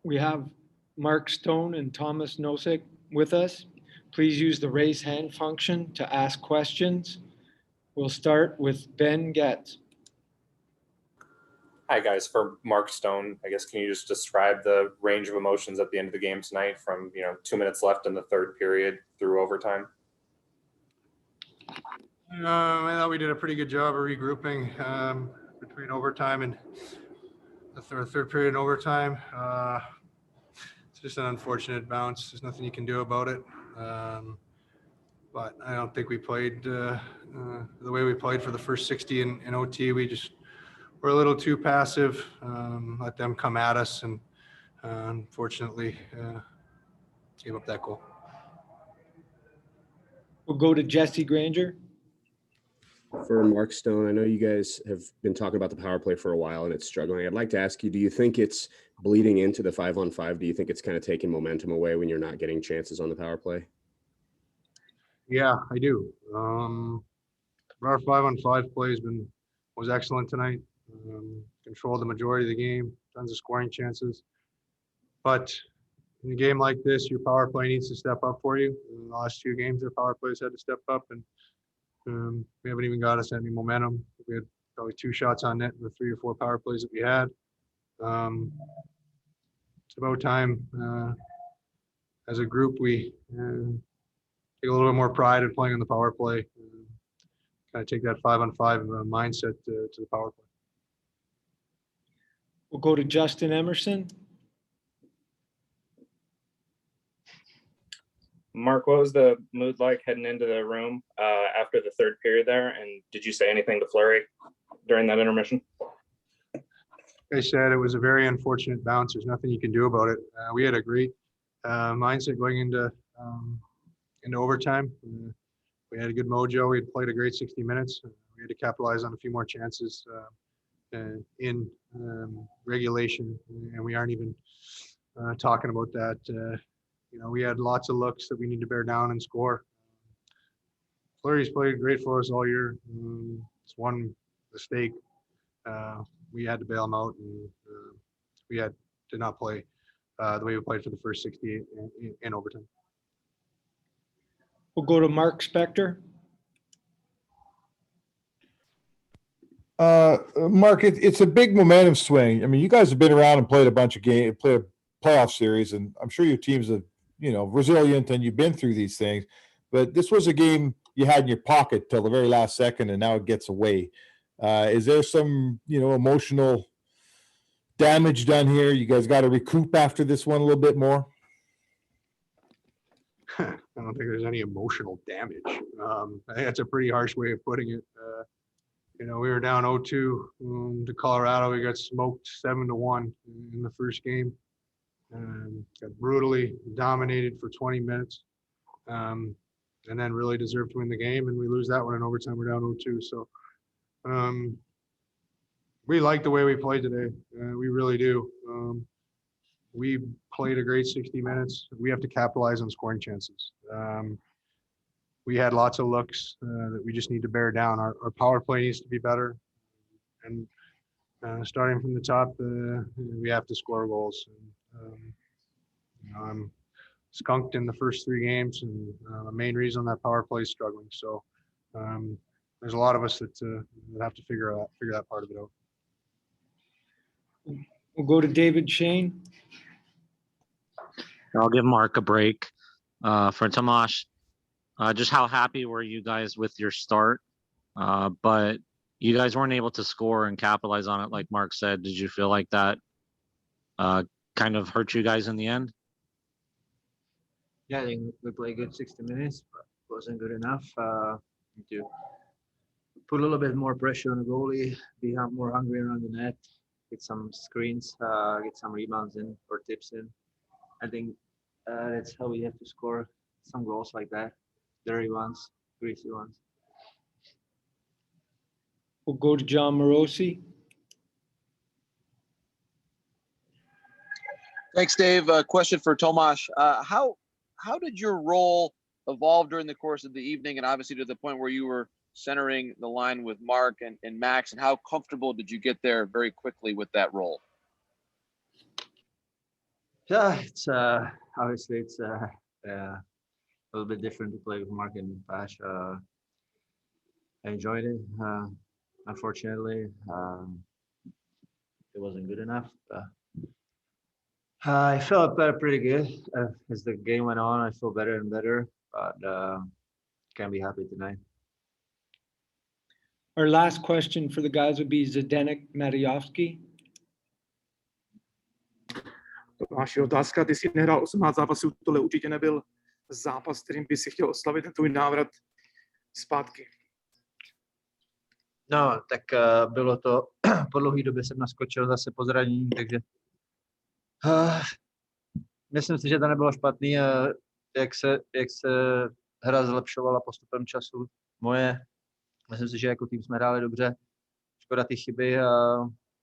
We have Mark Stone and Tomas Nosek with us. Please use the raise hand function to ask questions. We'll start with Ben Getz. Hi guys, for Mark Stone, I guess can you just describe the range of emotions at the end of the game tonight from 2 minutes left in the third period through overtime? I thought we did a pretty good job of regrouping between overtime and the third period and overtime. It's just an unfortunate bounce. There's nothing you can do about it. But I don't think we played the way we played for the first 60 in OT. We just were a little too passive, let them come at us, and unfortunately gave up that goal. We'll go to Jesse Granger. For Mark Stone, I know you guys have been talking about the power play for a while and it's struggling. I'd like to ask you, do you think it's bleeding into the 5-on-5? Do you think it's kind of taking momentum away when you're not getting chances on the power play? Yeah, I do. Our 5-on-5 play was excellent tonight. Controlled the majority of the game, tons of scoring chances. But in a game like this, your power play needs to step up for you. In the last 2 games, our power plays had to step up, and we haven't even got us any momentum. We had probably 2 shots on net in the 3 or 4 power plays that we had. It's about time as a group we take a little bit more pride in playing on the power play. Kind of take that 5-on-5 mindset to the power play. We'll go to Justin Emerson. Mark, what was the mood like heading into the room after the third period there? And did you say anything to Fleury during that intermission? Like I said, it was a very unfortunate bounce. There's nothing you can do about it. We had a great mindset going into overtime. We had a good mojo. We had played a great 60 minutes. We had to capitalize on a few more chances in regulation, and we aren't even talking about that. We had lots of looks that we need to bear down and score. Fleury's played great for us all year. It's one mistake. We had to bail him out, and we did not play the way we played for the first 60 in overtime. We'll go to Mark Spector. Mark, it's a big momentum swing. I mean, you guys have been around and played a bunch of games, played a playoff series, and I'm sure your team's resilient and you've been through these things. But this was a game you had in your pocket till the very last second, and now it gets away. Is there some emotional damage done here? You guys got to recoup after this one a little bit more. I don't think there's any emotional damage. I think that's a pretty harsh way of putting it. We were down 0-2 to Colorado. We got smoked 7-1 in the first game. Got brutally dominated for 20 minutes, and then really deserved to win the game. And we lose that one in overtime. We're down 0-2. So we like the way we played today. We really do. We played a great 60 minutes. We have to capitalize on scoring chances. We had lots of looks that we just need to bear down. Our power play needs to be better. And starting from the top, we have to score goals. I'm skunked in the first 3 games, and the main reason that power play is struggling. So there's a lot of us that have to figure that part of it out. We'll go to David Shane. I'll give Mark a break. For Tomas, just how happy were you guys with your start? But you guys weren't able to score and capitalize on it, like Mark said. Did you feel like that kind of hurt you guys in the end? Yeah, I think we played good 60 minutes, but it wasn't good enough. To put a little bit more pressure on the goalie, be more hungry around the net, get some screens, get some rebounds in or tips in. I think that's how we have to score some goals like that, dirty ones, greasy ones. We'll go to John Morosi. Thanks, Dave. Question for Tomas. How did your role evolve during the course of the evening, and obviously to the point where you were centering the line with Mark and Max, and how comfortable did you get there very quickly with that role? Yeah, it's obviously it's a little bit different to play with Mark and Pash. I enjoyed it. Unfortunately, it wasn't good enough. I felt pretty good as the game went on. I feel better and better, but can't be happy tonight. Our last question for the guys would be Zdeněk Matyovský. Tomáši, otázka, ty jsi nehrál 18 zápasů, tohle určitě nebyl zápas, kterým by si chtěl oslavit ten tvůj návrat zpátky. No, tak bylo to, po dlouhé době jsem naskočil zase po zranění, takže myslím si, že to nebylo špatný, jak se hra zlepšovala postupem času. Myslím si, že jako tým jsme hráli dobře, škoda ty chyby a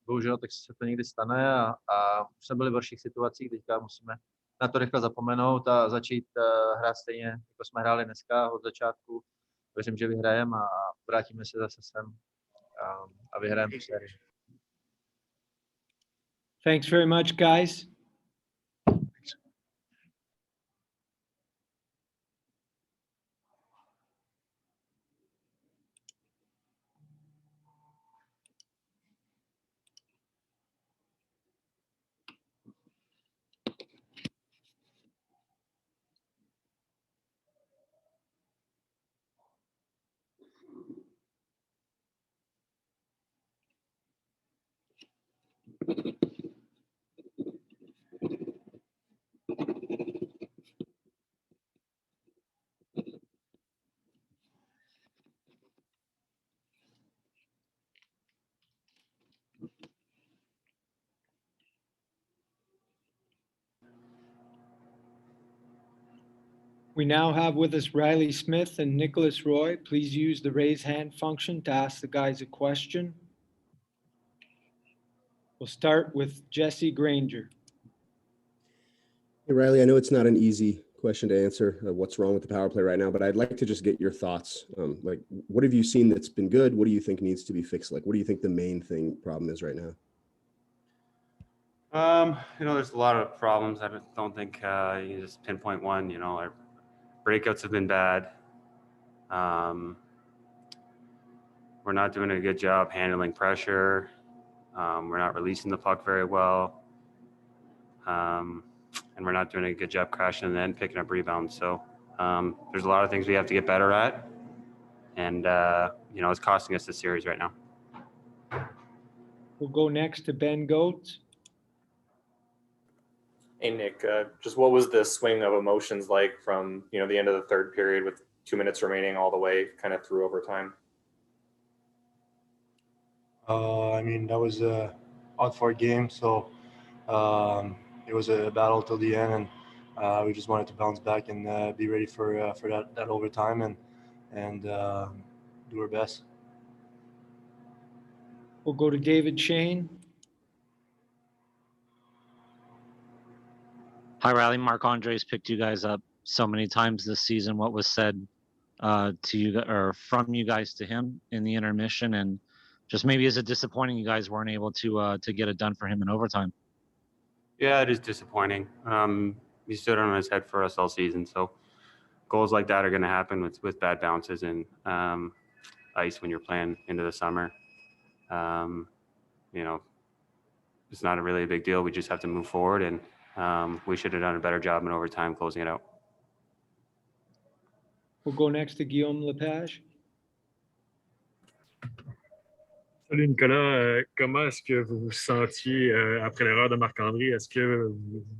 bohužel tak se to někdy stane a už jsme byli v horších situacích, teďka musíme na to rychle zapomenout a začít hrát stejně, jako jsme hráli dneska od začátku. Věřím, že vyhrajeme a vrátíme se zase sem a vyhrajeme tu sérii. Thanks very much, guys. We now have with us Riley Smith and Nicholas Roy. Please use the raise hand function to ask the guys a question. We'll start with Jesse Granger. Hey, Riley, I know it's not an easy question to answer, what's wrong with the power play right now, but I'd like to just get your thoughts. Like, what have you seen that's been good? What do you think needs to be fixed? Like, what do you think the main problem is right now? There's a lot of problems. I don't think you can just pinpoint one. Our breakouts have been bad. We're not doing a good job handling pressure. We're not releasing the puck very well. And we're not doing a good job crashing and then picking up rebounds. So there's a lot of things we have to get better at. And, it's costing us the series right now. We'll go next to Ben Goetz. Hey, Nick, just what was the swing of emotions like from, the end of the third period with 2 minutes remaining all the way kind of through overtime? That was a hard-fought game, so it was a battle till the end, and we just wanted to bounce back and be ready for that overtime and do our best. We'll go to David Shane. Hi, Riley. Marc Andre's picked you guys up so many times this season. What was said to you or from you guys to him in the intermission, and just maybe is it disappointing you guys weren't able to get it done for him in overtime? Yeah, it is disappointing. He stood on his head for us all season, so goals like that are going to happen with bad bounces and ice when you're playing into the summer. It's not really a big deal. We just have to move forward, and we should have done a better job in overtime closing it out. We'll go next to Guillaume Lepage. Salut Nicolas, comment est-ce que vous vous sentiez après l'erreur de Marc-André? Est-ce que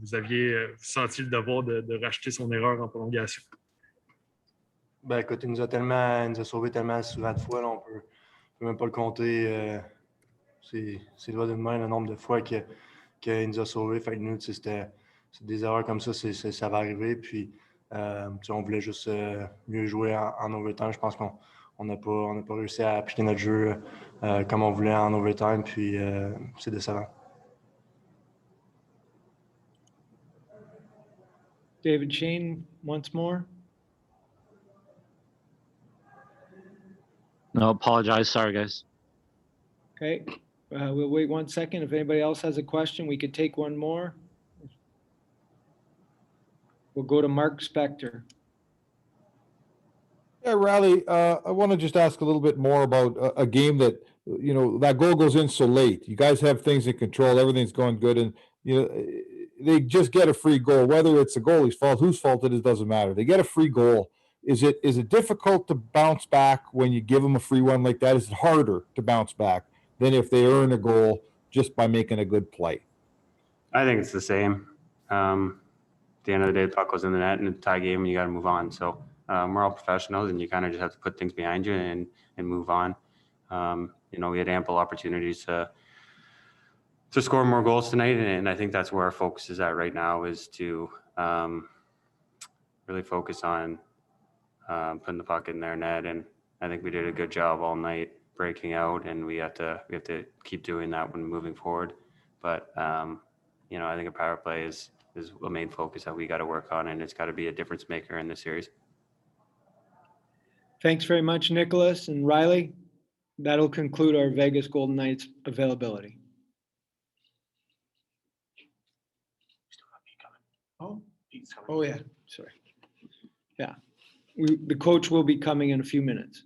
vous aviez senti le devoir de racheter son erreur en prolongation? Ben écoute, il nous a sauvé tellement souvent de fois, là, on peut même pas le compter. C'est le doigt d'une main le nombre de fois qu'il nous a sauvés. Fait que nous, c'est des erreurs comme ça, ça va arriver. Puis on voulait juste mieux jouer en overtime. Je pense qu'on n'a pas réussi à appliquer notre jeu comme on voulait en overtime. Puis c'est décevant. David Shane, once more. No, apologize. Sorry, guys. Okay. We'll wait 1 second. If anybody else has a question, we could take one more. We'll go to Mark Spector. Yeah, Riley, I want to just ask a little bit more about a game that, that goal goes in so late. You guys have things in control, everything's going good, and, they just get a free goal, whether it's the goalie's fault, whose fault it is, doesn't matter. They get a free goal. Is it difficult to bounce back when you give them a free one like that? Is it harder to bounce back than if they earn a goal just by making a good play? I think it's the same. At the end of the day, the puck goes in the net and it's a tie game and you got to move on. So we're all professionals and you kind of just have to put things behind you and move on. We had ample opportunities to score more goals tonight. And I think that's where our focus is at right now, is to really focus on putting the puck in their net. And I think we did a good job all night breaking out, and we have to keep doing that when moving forward. But I think a power play is a main focus that we got to work on, and it's got to be a difference maker in this series. Thanks very much, Nicholas and Riley. That'll conclude our Vegas Golden Knights availability. Oh yeah, sorry. Yeah, the coach will be coming in a few minutes.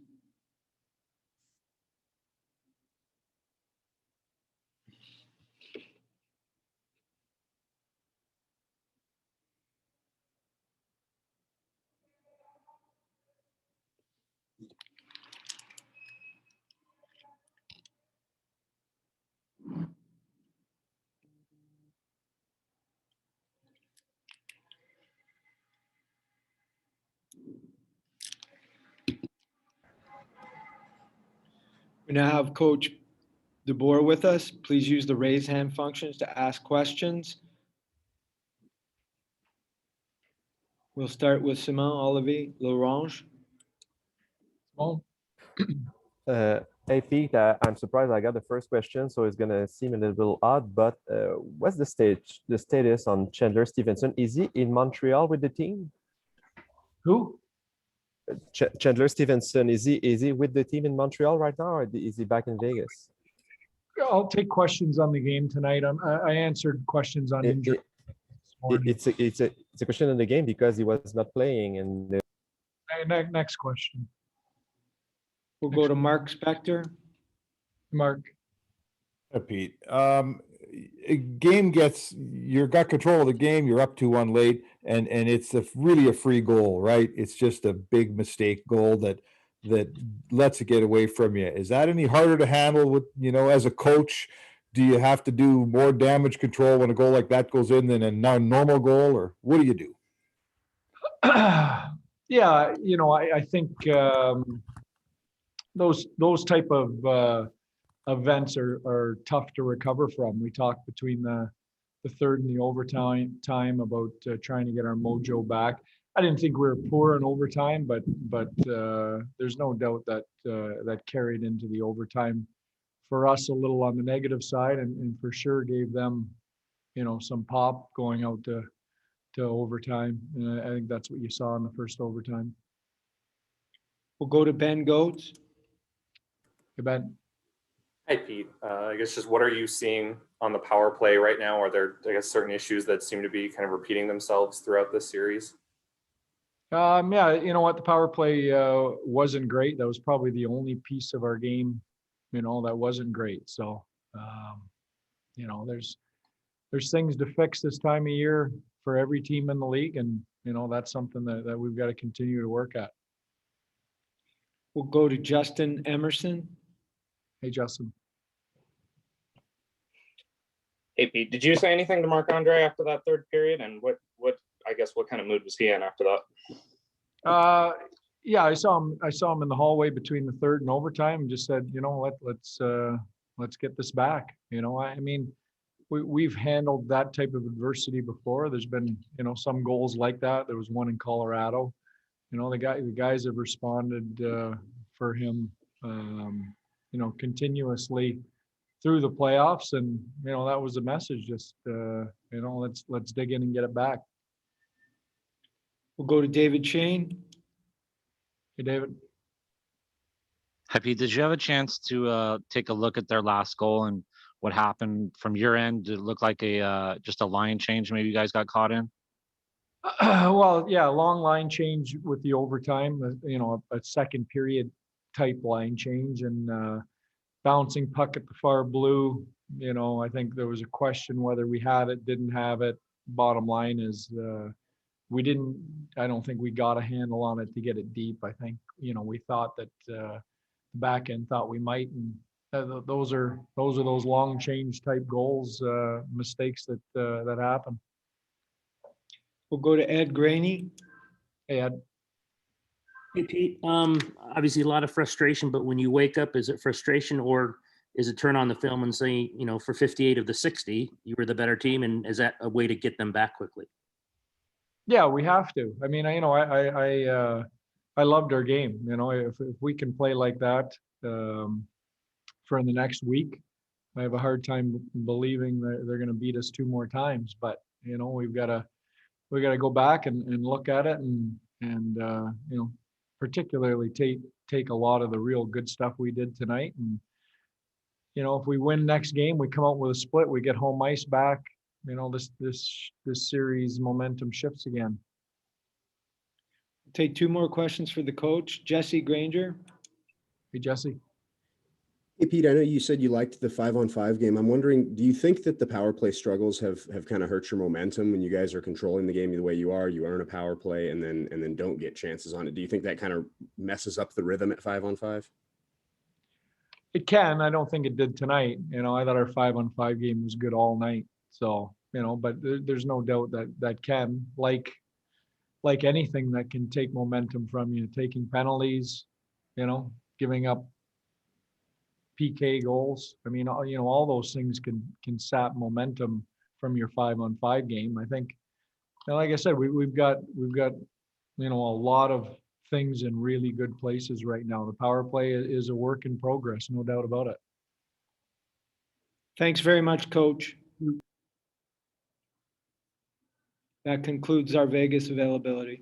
We now have Coach DeBoer with us. Please use the raise hand functions to ask questions. We'll start with Simon Olivier Lorange. Hey Pete, I'm surprised I got the first question, so it's gonna seem a little odd, but what's the status on Chandler Stevenson? Is he in Montreal with the team? Who? Chandler Stevenson, is he with the team in Montreal right now, or is he back in Vegas? I'll take questions on the game tonight. I answered questions on injury. It's a question on the game because he was not playing. And next question. We'll go to Mark Spector. Mark. Hey, Pete. You got control of the game. You're up 2-1 late, and it's really a free goal, right? It's just a big mistake goal that lets it get away from you. Is that any harder to handle with, as a coach? Do you have to do more damage control when a goal like that goes in than a normal goal, or what do you do? Yeah, I think those type of events are tough to recover from. We talked between the third and the overtime about trying to get our mojo back. I didn't think we were poor in overtime, but there's no doubt that that carried into the overtime for us a little on the negative side, and for sure gave them, some pop going out to overtime. And I think that's what you saw in the first overtime. We'll go to Ben Goetz. Hey, Ben. Hi, Pete. I guess just what are you seeing on the power play right now? Are there, certain issues that seem to be kind of repeating themselves throughout this series? Yeah, you know what? The power play wasn't great. That was probably the only piece of our game, that wasn't great. So, there's things to fix this time of year for every team in the league, and that's something that we've got to continue to work at. We'll go to Justin Emerson. Hey, Justin. Hey, Pete, did you say anything to Marc-Andre after that third period? And what kind of mood was he in after that? Yeah, I saw him in the hallway between the third and overtime, and just said, let's get this back. I mean, we've handled that type of adversity before. There's been, some goals like that. There was one in Colorado. The guys have responded for him, continuously through the playoffs, and that was the message. Just let's dig in and get it back. We'll go to David Shane. Hey, David. Hi, Pete. Did you have a chance to take a look at their last goal and what happened from your end? Did it look like just a line change maybe you guys got caught in? Well, yeah, long line change with the overtime, a second period type line change and bouncing puck at the far blue. I think there was a question whether we had it, didn't have it. Bottom line is I don't think we got a handle on it to get it deep. I think, we thought that the back end thought we might, and those are those long change type goals, mistakes that happen. We'll go to Ed Graney. Hey, Ed. Hey, Pete, obviously a lot of frustration, but when you wake up, is it frustration or is it turn on the film and say, for 58 of the 60, you were the better team? And is that a way to get them back quickly? Yeah, we have to. I mean, I loved our game. If we can play like that for the next week, I have a hard time believing that they're going to beat us 2 more times. But we've got to go back and look at it and particularly take a lot of the real good stuff we did tonight. And if we win next game, we come out with a split, we get home ice back. This series momentum shifts again. Take 2 more questions for the coach, Jesse Granger. Hey, Jesse. Hey, Pete, I know you said you liked the 5-on-5 game. I'm wondering, do you think that the power play struggles have kind of hurt your momentum when you guys are controlling the game the way you are? You earn a power play and then don't get chances on it. Do you think that kind of messes up the rhythm at 5-on-5? It can. I don't think it did tonight. I thought our 5-on-5 game was good all night. So, but there's no doubt that can, like anything that can take momentum from you, taking penalties, giving up PK goals. I mean, all those things can sap momentum from your 5-on-5 game. I think, like I said, we've got a lot of things in really good places right now. The power play is a work in progress, no doubt about it. Thanks very much, Coach. That concludes our Vegas availability.